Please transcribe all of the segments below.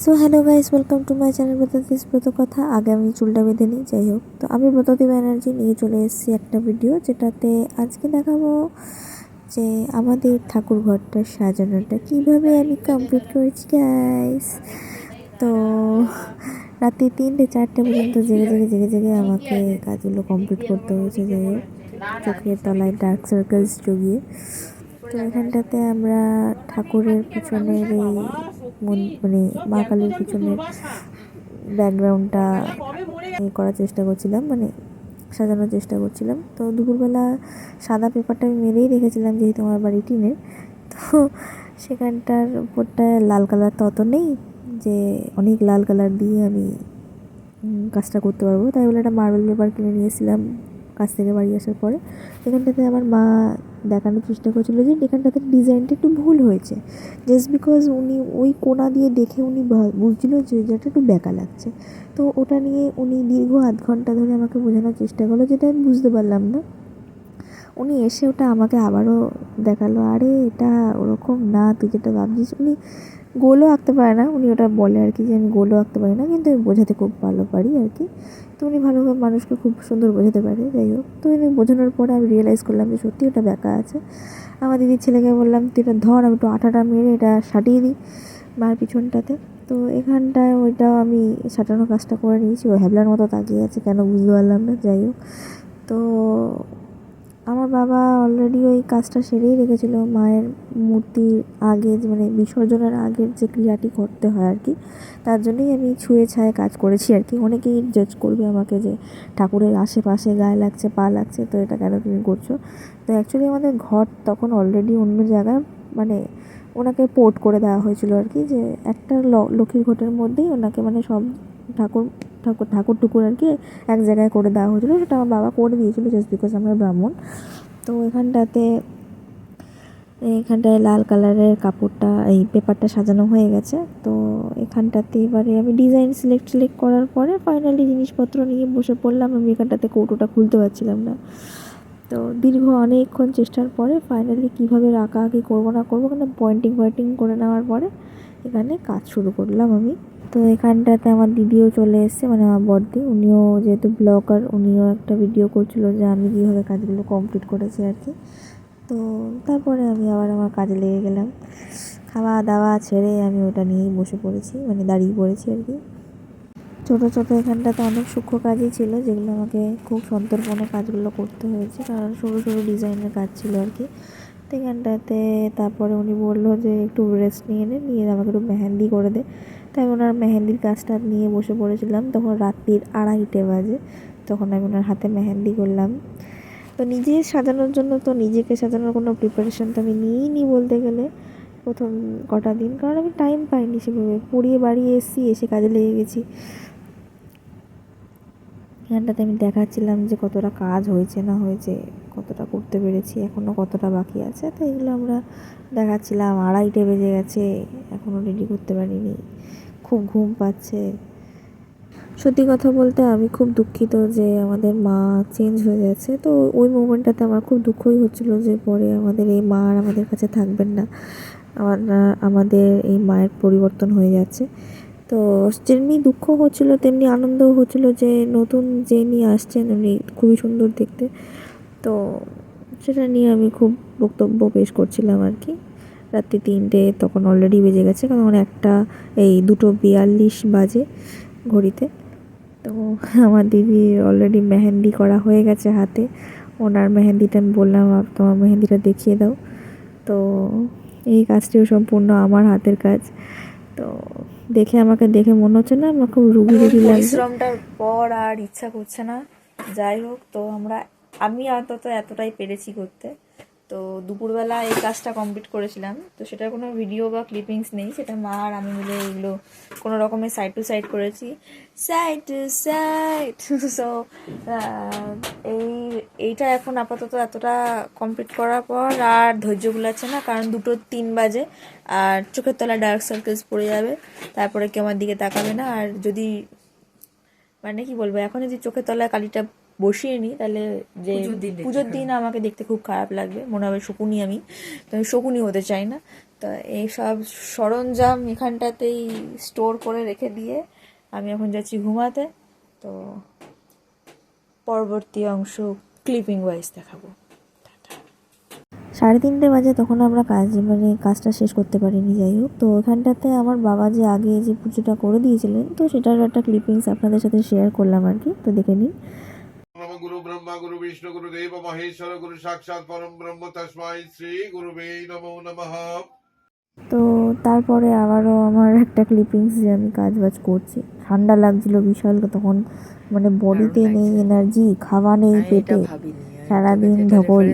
So hello guys, welcome to my channel Bratati's Brata Katha. আগে আমি চুলটা বেঁধে নিই। যাই হোক, তো আমি ব্রততি ব্যানার্জি নিয়ে চলে এসেছি একটা ভিডিও, যেটাতে আজকে দেখাবো যে আমাদের ঠাকুর ঘরটা সাজানোটা কীভাবে আমি কমপ্লিট করেছি গাইস। তো রাত্রি 3টে 4টে পর্যন্ত জেগে আমাকে কাজগুলো কমপ্লিট করতে হয়েছে। যাই হোক, চোখের তলায় ডার্ক সার্কেলস জগিয়ে। তো এখানটাতে আমরা ঠাকুরের পিছনের এই মানে মা কালীর পিছনের ব্যাকগ্রাউন্ডটা করার চেষ্টা করছিলাম, মানে সাজানোর চেষ্টা করছিলাম। তো দুপুরবেলা সাদা পেপারটা আমি মেরেই রেখেছিলাম, যেহেতু আমার বাড়ি টিনের। তো সেখানটার উপরটায় লাল কালার তো অত নেই যে অনেক লাল কালার দিয়ে আমি কাজটা করতে পারবো, তাই বলে একটা মার্বেল পেপার কিনে নিয়েছিলাম কাজ থেকে বাড়ি আসার পরে। এখানটাতে আমার মা দেখানোর চেষ্টা করছিলো যে এখানটাতে ডিজাইনটা একটু ভুল হয়েছে, জাস্ট বিকজ উনি ওই কোণা দিয়ে দেখে উনি বুঝছিল যে যেটা একটু বেঁকা লাগছে। তো ওটা নিয়ে উনি দীর্ঘ আধ ঘন্টা ধরে আমাকে বোঝানোর চেষ্টা করলো, যেটা আমি বুঝতে পারলাম না। উনি এসে ওটা আমাকে আবারও দেখালো, আরে এটা ওরকম না, তুই যেটা ভাবছিস। উনি গোলও আঁকতে পারে না, উনি ওটা বলে আর কি যে আমি গোলও আঁকতে পারি না, কিন্তু আমি বোঝাতে খুব ভালো পারি আর কি। তো উনি ভালোভাবে মানুষকে খুব সুন্দর বোঝাতে পারে। যাই হোক, তো উনি বোঝানোর পরে আমি রিয়েলাইজ করলাম যে সত্যি ওটা বেঁকা আছে। আমার দিদির ছেলেকে বললাম, তুই এটা ধর, আমি একটু আটাটা মেরে এটা সাটিয়ে দিই মার পিছনটাতে। তো এখানটায় ওইটাও আমি সাটানোর কাজটা করে নিয়েছি। ও হ্যাবলার মতো তাকিয়ে আছে, কেন বুঝতে পারলাম না। যাই হোক, তো আমার বাবা অলরেডি ওই কাজটা সেরেই রেখেছিল মায়ের মূর্তির আগে, মানে বিসর্জনের আগের যে ক্রিয়াটি করতে হয় আর কি। তার জন্যই আমি ছুঁয়ে ছায়ে কাজ করেছি আর কি। অনেকেই জাজ করবে আমাকে যে ঠাকুরের আশেপাশে গায়ে লাগছে, পা লাগছে, তো এটা কেন তুমি করছো। তো অ্যাকচুয়ালি আমাদের ঘর তখন অলরেডি অন্য জায়গায়, মানে ওনাকে পোর্ট করে দেওয়া হয়েছিল আর কি, যে একটা লক্ষ্মীর ঘটের মধ্যেই ওনাকে মানে সব ঠাকুর ঠাকুর টুকুর আর কি এক জায়গায় করে দেওয়া হয়েছিলো। সেটা আমার বাবা করে দিয়েছিলো জাস্ট বিকজ আমরা ব্রাহ্মণ। তো এখানটায় লাল কালারের কাপড়টা, এই পেপারটা সাজানো হয়ে গেছে। তো এখানটাতে এবারে আমি ডিজাইন সিলেক্ট করার পরে ফাইনালি জিনিসপত্র নিয়ে বসে পড়লাম। আমি এখানটাতে কৌটোটা খুলতে পারছিলাম না। তো দীর্ঘ অনেকক্ষণ চেষ্টার পরে ফাইনালি কীভাবে আঁকাআঁকি করবো না করবো, কিন্তু পয়েন্টিং করে নেওয়ার পরে এখানে কাজ শুরু করলাম আমি। তো এখানটাতে আমার দিদিও চলে এসেছে, মানে আমার বড়দি। উনিও যেহেতু ব্লগার, উনিও একটা ভিডিও করছিল যে আমি কীভাবে কাজগুলো কমপ্লিট করেছি আর কি। তো তারপরে আমি আবার আমার কাজে লেগে গেলাম। খাওয়া দাওয়া ছেড়ে আমি ওটা নিয়েই বসে পড়েছি, মানে দাঁড়িয়ে পড়েছি আর কি। ছোটো এখানটাতে অনেক সূক্ষ্ম কাজই ছিল, যেগুলো আমাকে খুব সন্তর্পণে কাজগুলো করতে হয়েছে, কারণ সরু ডিজাইনের কাজ ছিল আর কি। তো এখানটাতে তারপরে উনি বললো যে একটু রেস্ট নিয়ে আমাকে একটু মেহেন্দি করে দে। তাই ওনার মেহেন্দির কাজটা নিয়ে বসে পড়েছিলাম। তখন রাত্রির 2:30 বাজে, তখন আমি ওনার হাতে মেহেন্দি করলাম। তো নিজে সাজানোর জন্য তো নিজেকে সাজানোর কোনো প্রিপারেশন তো আমি নিইনি বলতে গেলে প্রথম কটা দিন, কারণ আমি টাইম পাইনি সেভাবে। পড়িয়ে বাড়ি এসে কাজে লেগে গেছি। এখানটাতে আমি দেখাচ্ছিলাম যে কতটা কাজ হয়েছে না হয়েছে, কতটা করতে পেরেছি, এখনও কতটা বাকি আছে। তো এগুলো আমরা দেখাচ্ছিলাম। 2:30 বেজে গেছে, এখনও রেডি করতে পারিনি, খুব ঘুম পাচ্ছে। সত্যি কথা বলতে আমি খুব দুঃখিত যে আমাদের মা চেঞ্জ হয়ে যাচ্ছে। তো ওই মোমেন্টটাতে আমার খুব দুঃখই হচ্ছিলো যে পরে আমাদের এই মা আর আমাদের কাছে থাকবেন না, আমাদের এই মায়ের পরিবর্তন হয়ে যাচ্ছে। তো যেমনি দুঃখ হচ্ছিলো তেমনি আনন্দও হচ্ছিলো যে নতুন যিনি আসছেন উনি খুবই সুন্দর দেখতে। তো সেটা নিয়ে আমি খুব বক্তব্য পেশ করছিলাম আর কি। রাত্রি 3টে তখন অলরেডি বেজে গেছে, কারণ 2:42 বাজে ঘড়িতে। তো আমার দিদির অলরেডি মেহেন্দি করা হয়ে গেছে হাতে। ওনার মেহেন্দিটা আমি বললাম, তোমার মেহেন্দিটা দেখিয়ে দাও। তো এই কাজটিও সম্পূর্ণ আমার হাতের কাজ। তো আমাকে দেখে মনে হচ্ছে না আমার খুব রুগী লাগছে। পরিশ্রমটার পর আর ইচ্ছা করছে না। যাই হোক, তো আমি অন্তত এতটাই পেরেছি করতে। তো দুপুরবেলা এই কাজটা কমপ্লিট করেছিলাম। তো সেটার কোনো ভিডিও বা ক্লিপিংস নেই, সেটা মা আর আমি মিলে এগুলো কোনো রকমের সাইড টু সাইড করেছি, সাইড টু সাইড। সো এইটা এখন আপাতত এতটা কমপ্লিট করার পর আর ধৈর্য কুলাচ্ছে না, কারণ 2:03 বাজে আর চোখের তলায় ডার্ক সার্কেলস পড়ে যাবে। তারপরে কেউ আমার দিকে তাকাবে না। আর যদি মানে কি বলবো, এখন যদি চোখের তলায় কালিটা বসিয়ে নিই, তাহলে যে পুজোর দিন আমাকে দেখতে খুব খারাপ লাগবে, মনে হবে শকুনি। আমি তো শকুনি হতে চাই না। তো এই সব সরঞ্জাম এখানটাতেই স্টোর করে রেখে দিয়ে আমি এখন যাচ্ছি ঘুমাতে। তো পরবর্তী অংশ ক্লিপিং ওয়াইজ দেখাবো। 3:30 বাজে, তখন আমরা কাজটা শেষ করতে পারিনি। যাই হোক, তো ওখানটাতে আমার বাবা যে আগে যে পুজোটা করে দিয়েছিলেন, তো সেটার একটা ক্লিপিংস আপনাদের সাথে শেয়ার করলাম আর কি। তো দেখে নিন। নমঃ গুরু ব্রহ্মা গুরু বিষ্ণু গুরু দেব মহেশ্বর গুরু সাক্ষাৎ পরম ব্রহ্ম তস্মাই শ্রী গুরুবে নমো নমঃ। তো তারপরে আবারও আমার একটা ক্লিপিংস যে আমি কাজবাজ করছি, ঠান্ডা লাগছিল বিশাল তখন, মানে বডিতে নেই এনার্জি, খাওয়া নেই পেটে, সারাদিন ধকল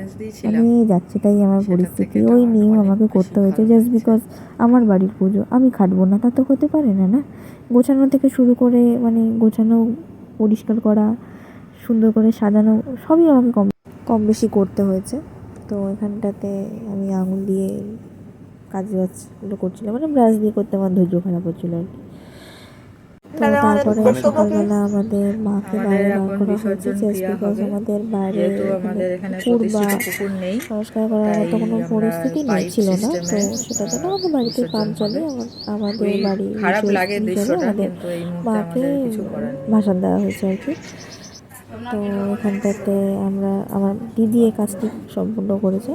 মানে যাচ্ছে। তাই আমার পরিস্থিতি ওই নিয়েও আমাকে করতে হয়েছে, জাস্ট বিকজ আমার বাড়ির পুজো, আমি খাটবো না তা তো হতে পারে না। না, গোছানো থেকে শুরু করে মানে গোছানো, পরিষ্কার করা, সুন্দর করে সাজানো, সবই আমাকে কম কম বেশি করতে হয়েছে। তো এখানটাতে আমি আঙুল দিয়ে কাজগুলো করছিলাম, মানে ব্রাশ দিয়ে করতে আমার ধৈর্য খারাপ হচ্ছিল আর কি। তো তারপরে সকালবেলা আমাদের মাকে বাইরে বার করা হয়েছে, জাস্ট বিকজ আমাদের বাইরে পুকুর বা সংস্কার করার মতো কোনো পরিস্থিতি ছিল না। তো সেটার জন্য আমাদের বাড়িতে পাম্প চলে, আমাদের বাড়ি আমাদের মাকে ভাসান দেওয়া হয়েছে আর কি। তো এখানটাতে আমার দিদি এই কাজটি সম্পূর্ণ করেছে।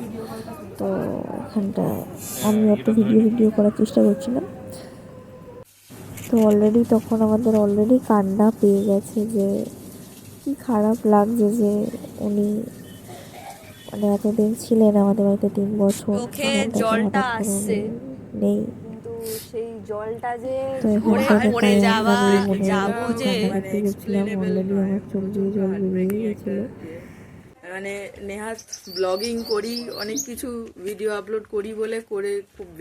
তো এখানটায় আমি একটু ভিডিও করার চেষ্টা করছিলাম। তো তখন আমাদের কান্না পেয়ে গেছে, যে কি খারাপ লাগছে যে উনি মানে এতদিন ছিলেন আমাদের বাড়িতে, 3 বছর জলটা আসছে নেই। কিন্তু সেই জলটা যে তো পড়ে যাওয়া যাবো যে অলরেডি আমার চোখ দিয়ে জল বেরিয়ে গেছিল। মানে নেহাত ব্লগিং করি, অনেক কিছু ভিডিও আপলোড করি বলে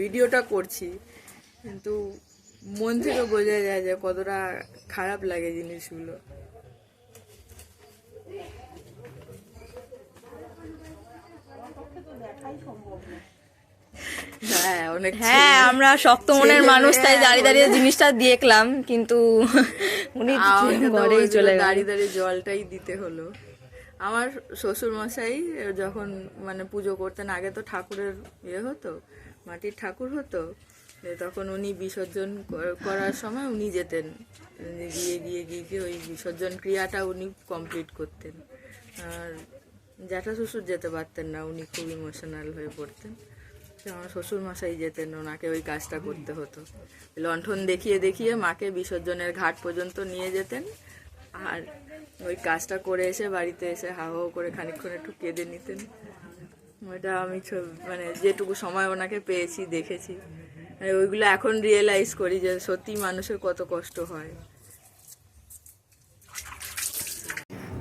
ভিডিওটা করছি, কিন্তু মন থেকে বোঝা যায় যে কতটা খারাপ লাগে জিনিসগুলো। হ্যাঁ, আমরা শক্ত মনের মানুষ, তাই দাঁড়িয়ে জিনিসটা দেখলাম, কিন্তু উনি ঘরেই চলে দাঁড়িয়ে জলটাই দিতে হলো। আমার শ্বশুর মশাই যখন মানে পুজো করতেন, আগে তো ঠাকুরের হতো, মাটির ঠাকুর হতো, তখন উনি বিসর্জন করার সময় উনি যেতেন, গিয়ে ওই বিসর্জন ক্রিয়াটা উনি কমপ্লিট করতেন। আর জ্যাঠা শ্বশুর যেতে পারতেন না, উনি খুব ইমোশনাল হয়ে পড়তেন। আমার শ্বশুর মশাই যেতেন, ওনাকে ওই কাজটা করতে হতো। লণ্ঠন দেখিয়ে মাকে বিসর্জনের ঘাট পর্যন্ত নিয়ে যেতেন, আর ওই কাজটা করে এসে বাড়িতে এসে হাও করে খানিকক্ষণ একটু কেঁদে নিতেন। ওইটা আমি মানে যেটুকু সময় ওনাকে পেয়েছি দেখেছি, ওইগুলো এখন রিয়েলাইজ করি যে সত্যি মানুষের কত কষ্ট হয়।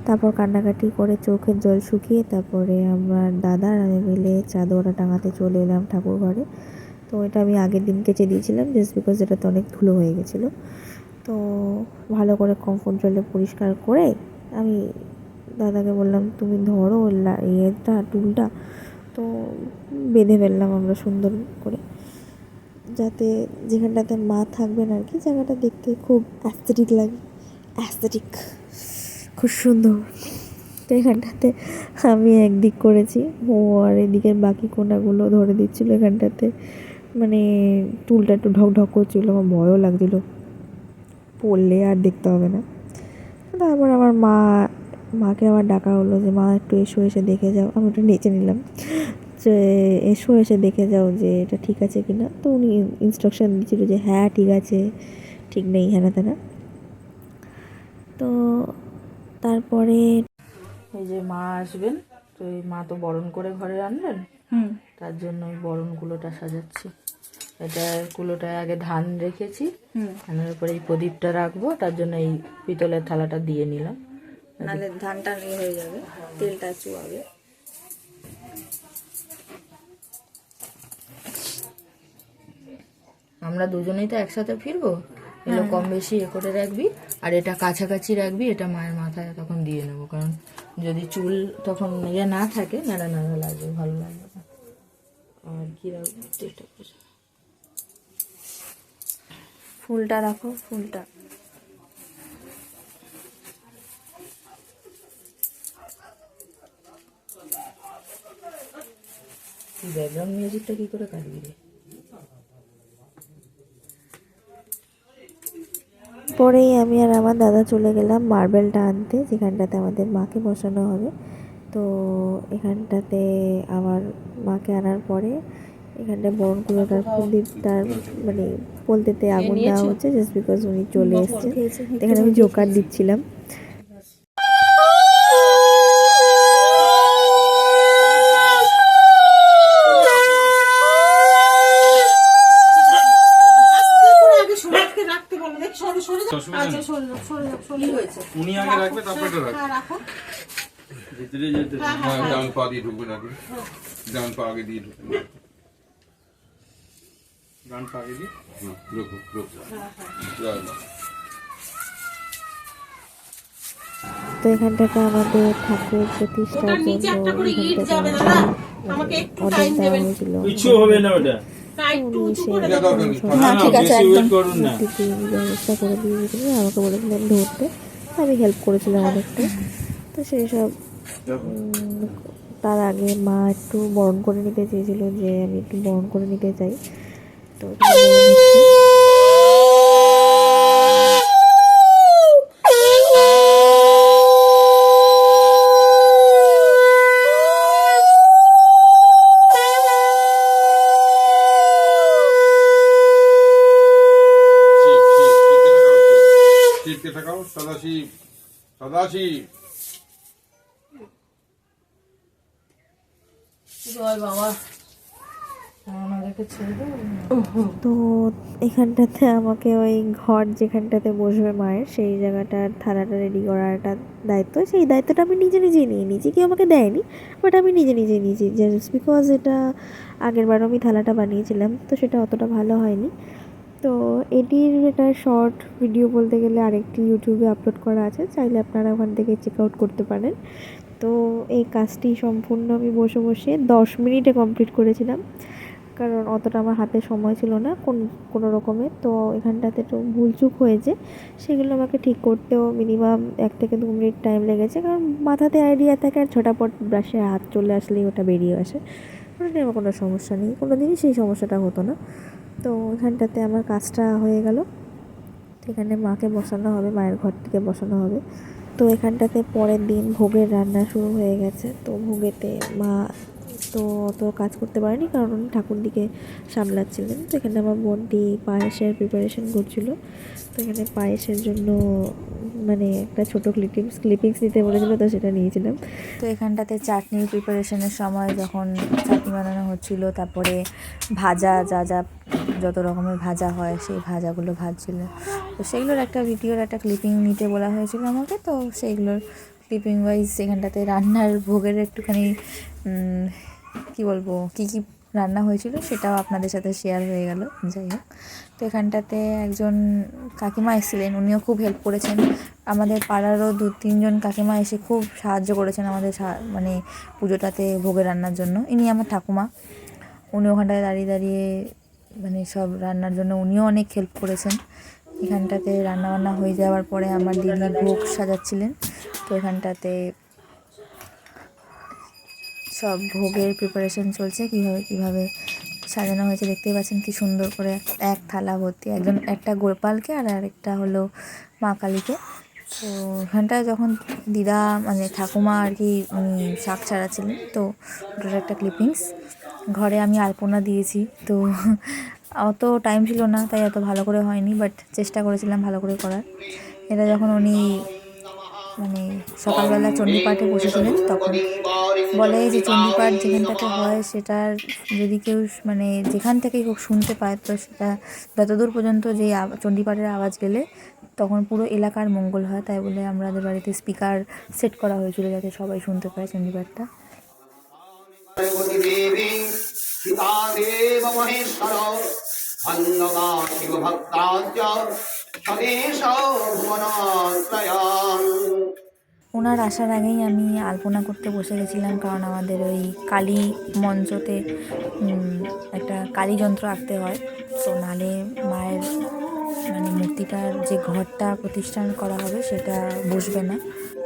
তারপর কান্নাকাটি করে চোখের জল শুকিয়ে তারপরে আমরা দাদার আমি মিলে চাদরটা টাঙাতে চলে এলাম ঠাকুর ঘরে। তো এটা আমি আগের দিন কেচে দিয়েছিলাম, জাস্ট বিকজ এটাতে অনেক ধুলো হয়ে গেছিলো। তো ভালো করে কমফোর্ট জলে পরিষ্কার করে আমি দাদাকে বললাম, তুমি ধরো টুলটা। তো বেঁধে ফেললাম আমরা সুন্দর করে, যাতে যেখানটাতে মা থাকবেন আর কি, জায়গাটা দেখতে খুব অ্যাস্থেটিক লাগে, খুব সুন্দর। তো এখানটাতে আমি একদিক করেছি, ও আর এদিকের বাকি কোনাগুলো ধরে দিচ্ছিলো। এখানটাতে মানে টুলটা একটু ঢক করছিলো, আমার ভয়ও লাগছিলো পড়লে আর দেখতে হবে না। তারপর আমার মাকে আবার ডাকা হলো যে মা একটু এসে দেখে যাও। আমি একটু নেচে নিলাম যে এসে দেখে যাও যে এটা ঠিক আছে কিনা। তো উনি ইনস্ট্রাকশন দিচ্ছিলো যে হ্যাঁ ঠিক আছে, ঠিক নেই, হ্যানা তেনা। তো তারপরে এই যে মা আসবেন, তো এই মা তো বরণ করে ঘরে আনবেন, তার জন্য ওই বরণগুলোটা সাজাচ্ছি। এটা কুলোটায় আগে ধান রেখেছি, ধানের উপরে এই প্রদীপটা রাখবো, তার জন্য এই পিতলের থালাটা দিয়ে নিলাম, নাহলে ধানটা হয়ে যাবে, তেলটা চুয়াবে। আমরা দুজনেই তো একসাথে ফিরবো, এগুলো কম বেশি করে রাখবি, আর এটা কাছাকাছি রাখবি, এটা মায়ের মাথায় তখন দিয়ে নেবো, কারণ যদি চুল তখন না থাকে নাড়া লাগবে, ভালো লাগবে না। আর কি রাখবো চেষ্টা করছি, ফুলটা রাখো, ফুলটা ব্যাকগ্রাউন্ড মিউজিকটা কি করে কাটবি রে? তারপরেই আমি আর আমার দাদা চলে গেলাম মার্বেলটা আনতে, যেখানটাতে আমাদের মাকে বসানো হবে। তো এখানটাতে আমার মাকে আনার পরে এখানটায় বরণ করে তার মানে পোলতেতে আগুন দেওয়া হচ্ছে, জাস্ট বিকজ উনি চলে এসেছেন। এখানে আমি জোকার দিচ্ছিলাম। উনি আগে রাখবে, তারপর এটা রাখবে। ভিতরে যেতে হ্যাঁ, ডান পা দিয়ে ঢুকবেন আগে, ডান পা আগে দিয়ে ঢুকবেন। গান পাগে দিয়ে রুকো রুকো, জয় মা। তো এখানটাতে আমাদের ঠাকুর প্রতিষ্ঠার জন্য অর্ডার দেওয়া হয়েছিল। কিছু হবে না ওটা। ঠিক আছে, বেশি একদম। ওয়েট করুন না। ব্যবস্থা করে দিয়েছিল, আমাকে বলেছিলেন ধরতে, আমি হেল্প করেছিলাম অনেকটা। তো সেই সব তার আগে মা একটু বরণ করে নিতে চেয়েছিল, যে আমি একটু বরণ করে নিতে চাই। তো শিবকে থাকাও, সদাশিব সদাশিব। তো এখানটাতে আমাকে ওই ঘর যেখানটাতে বসবে মায়ের, সেই জায়গাটার থালাটা রেডি করার একটা দায়িত্ব, সেই দায়িত্বটা আমি নিজে নিজেই নিয়ে নিয়েছি। কেউ আমাকে দেয়নি, বাট আমি নিজে নিজেই নিয়েছি, জাস্ট বিকজ এটা আগেরবারও আমি থালাটা বানিয়েছিলাম, তো সেটা অতটা ভালো হয়নি। তো এটির একটা শর্ট ভিডিও বলতে গেলে আরেকটি ইউটিউবে আপলোড করা আছে, চাইলে আপনারা ওখান থেকে চেক আউট করতে পারেন। তো এই কাজটি সম্পূর্ণ আমি বসে বসে 10 মিনিটে কমপ্লিট করেছিলাম, কারণ অতটা আমার হাতে সময় ছিল না কোনো রকমের। তো এখানটাতে একটু ভুলচুক হয়েছে, সেগুলো আমাকে ঠিক করতেও মিনিমাম 1 থেকে 2 মিনিট টাইম লেগেছে, কারণ মাথাতে আইডিয়া থাকে আর ছোটাপট ব্রাশে হাত চলে আসলেই ওটা বেরিয়ে আসে, ওটা নিয়ে আমার কোনো সমস্যা নেই, কোনো দিনই সেই সমস্যাটা হতো না। তো এখানটাতে আমার কাজটা হয়ে গেল। এখানে মাকে বসানো হবে, মায়ের ঘরটিকে বসানো হবে। তো এখানটাতে পরের দিন ভোগের রান্না শুরু হয়ে গেছে। তো ভোগেতে মা তো অত কাজ করতে পারেনি, কারণ উনি ঠাকুর দিকে সামলাচ্ছিলেন। তো এখানে আমার বোনটি পায়েসের প্রিপারেশন করছিল। তো এখানে পায়েসের জন্য মানে একটা ছোটো ক্লিপিংস নিতে বলেছিল, তো সেটা নিয়েছিলাম। তো এখানটাতে চাটনির প্রিপারেশনের সময় যখন চাটনি বানানো হচ্ছিল, তারপরে ভাজা যত রকমের ভাজা হয় সেই ভাজাগুলো ভাজছিল, তো সেইগুলোর একটা ভিডিওর একটা ক্লিপিং নিতে বলা হয়েছিল আমাকে। তো সেইগুলোর ক্লিপিং ওয়াইজ এখানটাতে রান্নার ভোগের একটুখানি কী বলবো, কী রান্না হয়েছিল সেটাও আপনাদের সাথে শেয়ার হয়ে গেল। যাই হোক, তো এখানটাতে একজন কাকিমা এসেছিলেন, উনিও খুব হেল্প করেছেন। আমাদের পাড়ারও 2-3 জন কাকিমা এসে খুব সাহায্য করেছেন আমাদের, মানে পুজোটাতে ভোগে রান্নার জন্য। ইনি আমার ঠাকুমা, উনি ওখানটায় দাঁড়িয়ে দাঁড়িয়ে মানে সব রান্নার জন্য উনিও অনেক হেল্প করেছেন। এখানটাতে রান্নাবান্না হয়ে যাওয়ার পরে আমার দিদি ভোগ সাজাচ্ছিলেন। তো এখানটাতে সব ভোগের প্রিপারেশন চলছে, কীভাবে সাজানো হয়েছে দেখতেই পাচ্ছেন, কি সুন্দর করে এক থালা ভর্তি, একটা গোপালকে আর আরেকটা হলো মা কালীকে। তো ওখানটায় যখন দিদা মানে ঠাকুমা আর কি উনি শাক ছাড়াচ্ছিলেন, তো ওটার একটা ক্লিপিংস। ঘরে আমি আলপনা দিয়েছি, তো অত টাইম ছিল না, তাই এত ভালো করে হয়নি, বাট চেষ্টা করেছিলাম ভালো করে করার। এটা যখন উনি মানে সকালবেলা চণ্ডীপাঠে বসেছিলেন, তখন বলে যে চণ্ডীপাঠ যেখানটাতে হয় সেটার যদি কেউ মানে যেখান থেকেই হোক শুনতে পায়, তো সেটা যতদূর পর্যন্ত যে চণ্ডীপাঠের আওয়াজ গেলে তখন পুরো এলাকার মঙ্গল হয়। তাই বলে আমাদের বাড়িতে স্পিকার সেট করা হয়েছিল যাতে সবাই শুনতে পায় চণ্ডীপাঠটা। ওনার আসার আগেই আমি আলপনা করতে বসে গেছিলাম, কারণ আমাদের ওই কালী মঞ্চতে একটা কালী যন্ত্র আঁকতে হয়, তো নালে মায়ের মানে মূর্তিটার যে ঘরটা প্রতিষ্ঠান করা হবে সেটা বসবে না।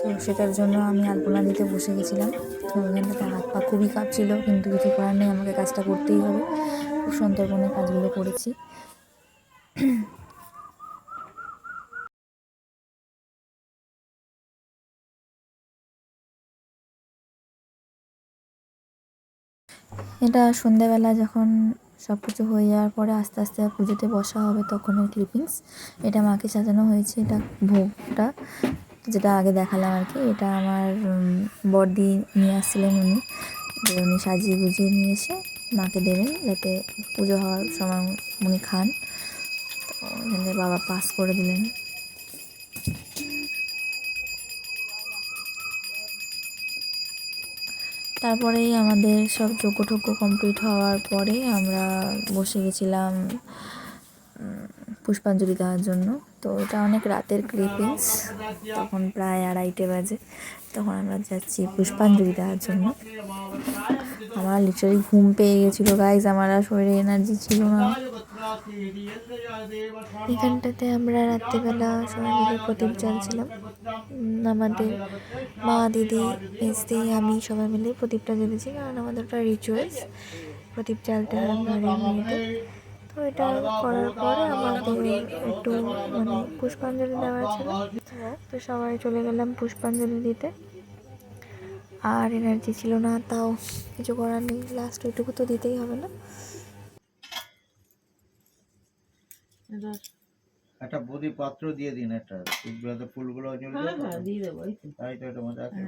তো সেটার জন্য আমি আলপনা দিতে বসে গেছিলাম। তো ওখানটাতে হাত পা খুবই কাঁপছিল, কিন্তু কিছু করার নেই, আমাকে কাজটা করতেই হবে। খুব সন্তর্পণে কাজগুলো করেছি। এটা সন্ধেবেলা যখন সব কিছু হয়ে যাওয়ার পরে আস্তে আস্তে পুজোতে বসা হবে তখনের ক্লিপিংস। এটা মাকে সাজানো হয়েছে, এটা ভোগটা যেটা আগে দেখালাম আর কি। এটা আমার বড়দি নিয়ে আসছিলেন উনি, যে উনি সাজিয়ে গুজিয়ে নিয়ে এসে মাকে দেবেন যাতে পুজো হওয়ার সময় উনি খান। তো এখানে বাবা পাস করে দিলেন। তারপরেই আমাদের সব যজ্ঞ টজ্ঞ কমপ্লিট হওয়ার পরে আমরা বসে গেছিলাম পুষ্পাঞ্জলি দেওয়ার জন্য। তো এটা অনেক রাতের ক্লিপিংস, তখন প্রায় 2:30 বাজে, তখন আমরা যাচ্ছি পুষ্পাঞ্জলি দেওয়ার জন্য। আমার লিটারালি ঘুম পেয়ে গেছিলো গাইজ, আমার আর শরীরে এনার্জি ছিল না। এখানটাতে আমরা রাত্রিবেলা সবাই মিলে প্রদীপ জ্বালছিলাম। আমাদের মা, দিদি, মেজদি, আমি সবাই মিলে প্রদীপটা জ্বেলেছি, কারণ আমাদের ওটা রিচুয়ালস, প্রদীপ জ্বালতে হয় বাড়ির মেয়েদের। তো এটা করার পরে আমাদের একটু মানে পুষ্পাঞ্জলি দেওয়া ছিল, তো সবাই চলে গেলাম পুষ্পাঞ্জলি দিতে। আর এনার্জি ছিল না, তাও কিছু করার নেই, লাস্ট ওইটুকু তো দিতেই হবে না। একটা প্রদীপ পাত্র দিয়ে দিন, একটা ফুলগুলো দিয়ে দেবো, তাই তো এটা মজা আছে।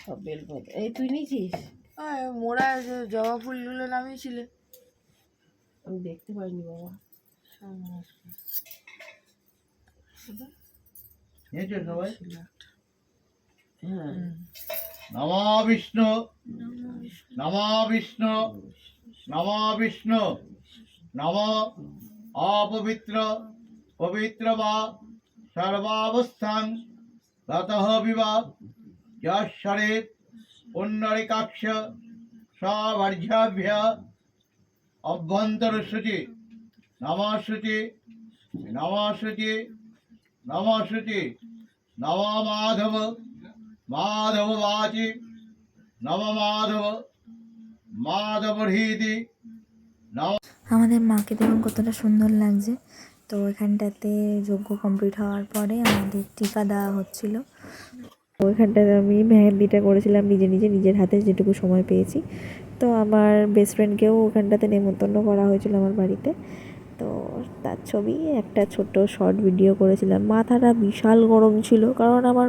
সব বেলপাতা এই তুই নিয়েছিস? মোড়া যে জবা ফুলগুলো নামিয়েছিলে আমি দেখতে পাইনি বাবা। নিয়েছো সবাই? নমো বিষ্ণু, নমো বিষ্ণু, নমো বিষ্ণু, নম অপবিত্র পবিত্র বা সর্বাবস্থান ততঃ বিবাহ যশ্বরেত পুণ্ডরিকাক্ষ সবর্যাভ্য অভ্যন্তর শুচি নমশুচি নমশুচি নমশুচি নম মাধব মাধব বাচি নম মাধব মাধব হৃদি। আমাদের মাকে দেখুন কতটা সুন্দর লাগছে। তো এখানটাতে যজ্ঞ কমপ্লিট হওয়ার পরে আমাদের টিকা দেওয়া হচ্ছিল। ওইখানটাতে আমি মেহেন্দিটা করেছিলাম নিজে নিজে, নিজের হাতে যেটুকু সময় পেয়েছি। তো আমার বেস্ট ফ্রেন্ডকেও ওখানটাতে নেমন্তন্ন করা হয়েছিল আমার বাড়িতে। তো তার ছবি একটা ছোট্ট শর্ট ভিডিও করেছিলাম। মাথাটা বিশাল গরম ছিল, কারণ আমার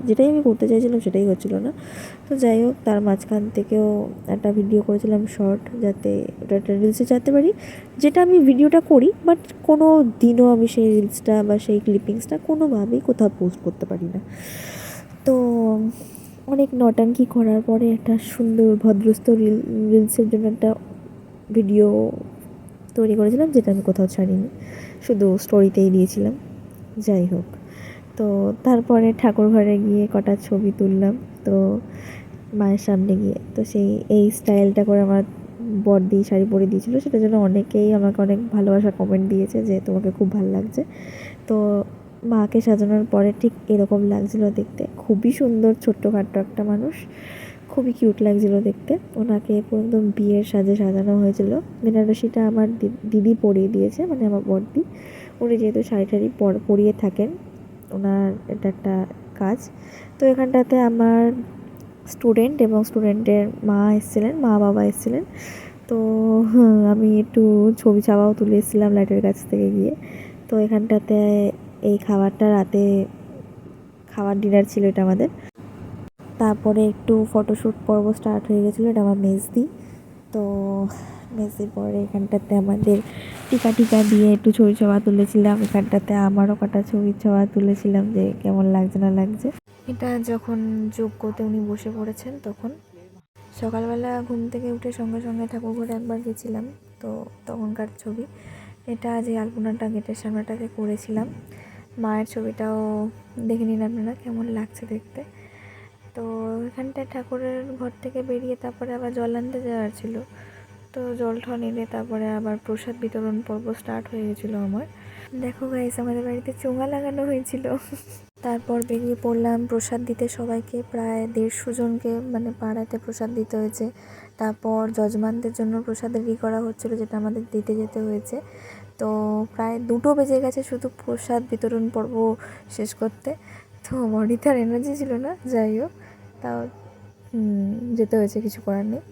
যেটাই আমি করতে চাইছিলাম সেটাই হচ্ছিল না। তো যাই হোক, তার মাঝখান থেকেও একটা ভিডিও করেছিলাম শর্ট, যাতে ওটা একটা রিলসে চাইতে পারি, যেটা আমি ভিডিওটা করি বাট কোনো দিনও আমি সেই রিলসটা বা সেই ক্লিপিংসটা কোনোভাবেই কোথাও পোস্ট করতে পারি না। তো অনেক নটাঙ্কি করার পরে একটা সুন্দর ভদ্রস্থ রিলসের জন্য একটা ভিডিও তৈরি করেছিলাম, যেটা আমি কোথাও ছাড়িনি, শুধু স্টোরিতেই দিয়েছিলাম। যাই হোক, তো তারপরে ঠাকুর ঘরে গিয়ে কটা ছবি তুললাম, তো মায়ের সামনে গিয়ে। তো এই স্টাইলটা করে আমার বড়দি শাড়ি পরে দিয়েছিলো, সেটার জন্য অনেকেই আমাকে অনেক ভালোবাসা কমেন্ট দিয়েছে যে তোমাকে খুব ভালো লাগছে। তো মাকে সাজানোর পরে ঠিক এরকম লাগছিলো দেখতে, খুবই সুন্দর, ছোট্টখাট্টো একটা মানুষ, খুবই কিউট লাগছিলো দেখতে। ওনাকে পুরো একদম বিয়ের সাজে সাজানো হয়েছিল। বেনারসিটা আমার দিদি পরিয়ে দিয়েছে, মানে আমার বড়দি। উনি যেহেতু শাড়ি টাড়ি পরিয়ে থাকেন, ওনার এটা একটা কাজ। তো এখানটাতে আমার স্টুডেন্ট এবং স্টুডেন্টের মা এসেছিলেন, মা বাবা এসেছিলেন। তো আমি একটু ছবি ছাপাও তুলে এসেছিলাম লাইটের কাছ থেকে গিয়ে। তো এখানটাতে এই খাবারটা রাতে খাবার ডিনার ছিল এটা আমাদের। তারপরে একটু ফটোশ্যুট পর্ব স্টার্ট হয়ে গেছিলো, এটা আমার মেজদি। তো মেজদির পরে এখানটাতে আমাদের টিকা দিয়ে একটু ছবি ছবি তুলেছিলাম। এখানটাতে আমারও কটা ছবি তুলেছিলাম যে কেমন লাগছে না লাগছে। এটা যখন যজ্ঞতে উনি বসে পড়েছেন তখন। সকালবেলা ঘুম থেকে উঠে সঙ্গে সঙ্গে ঠাকুর ঘরে একবার গেছিলাম, তো তখনকার ছবি এটা। যে আলপনাটা গেটের সামনেটাতে করেছিলাম, মায়ের ছবিটাও দেখে নিন আপনারা কেমন লাগছে দেখতে। তো এখানটায় ঠাকুরের ঘর থেকে বেরিয়ে তারপরে আবার জল আনতে যাওয়ার ছিল। তো জল ঠল এনে তারপরে আবার প্রসাদ বিতরণ পর্ব স্টার্ট হয়ে গেছিলো আমার। দেখো গাইস, আমাদের বাড়িতে চোঙা লাগানো হয়েছিল। তারপর বেরিয়ে পড়লাম প্রসাদ দিতে সবাইকে, প্রায় 150 জনকে মানে পাড়াতে প্রসাদ দিতে হয়েছে। তারপর যজমানদের জন্য প্রসাদ রেডি করা হচ্ছিলো, যেটা আমাদের দিতে যেতে হয়েছে। তো প্রায় 2টো বেজে গেছে শুধু প্রসাদ বিতরণ পর্ব শেষ করতে। তো বডিতে আর এনার্জি ছিল না, যাই হোক তাও যেতে হয়েছে, কিছু করার নেই।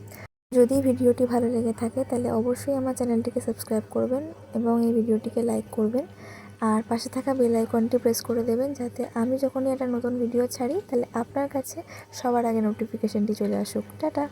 যদি ভিডিওটি ভালো লেগে থাকে তাহলে অবশ্যই আমার চ্যানেলটিকে সাবস্ক্রাইব করবেন এবং এই ভিডিওটিকে লাইক করবেন, আর পাশে থাকা বেল আইকনটি প্রেস করে দেবেন যাতে আমি যখনই একটা নতুন ভিডিও ছাড়ি তাহলে আপনার কাছে সবার আগে নোটিফিকেশনটি চলে আসুক। টাটা।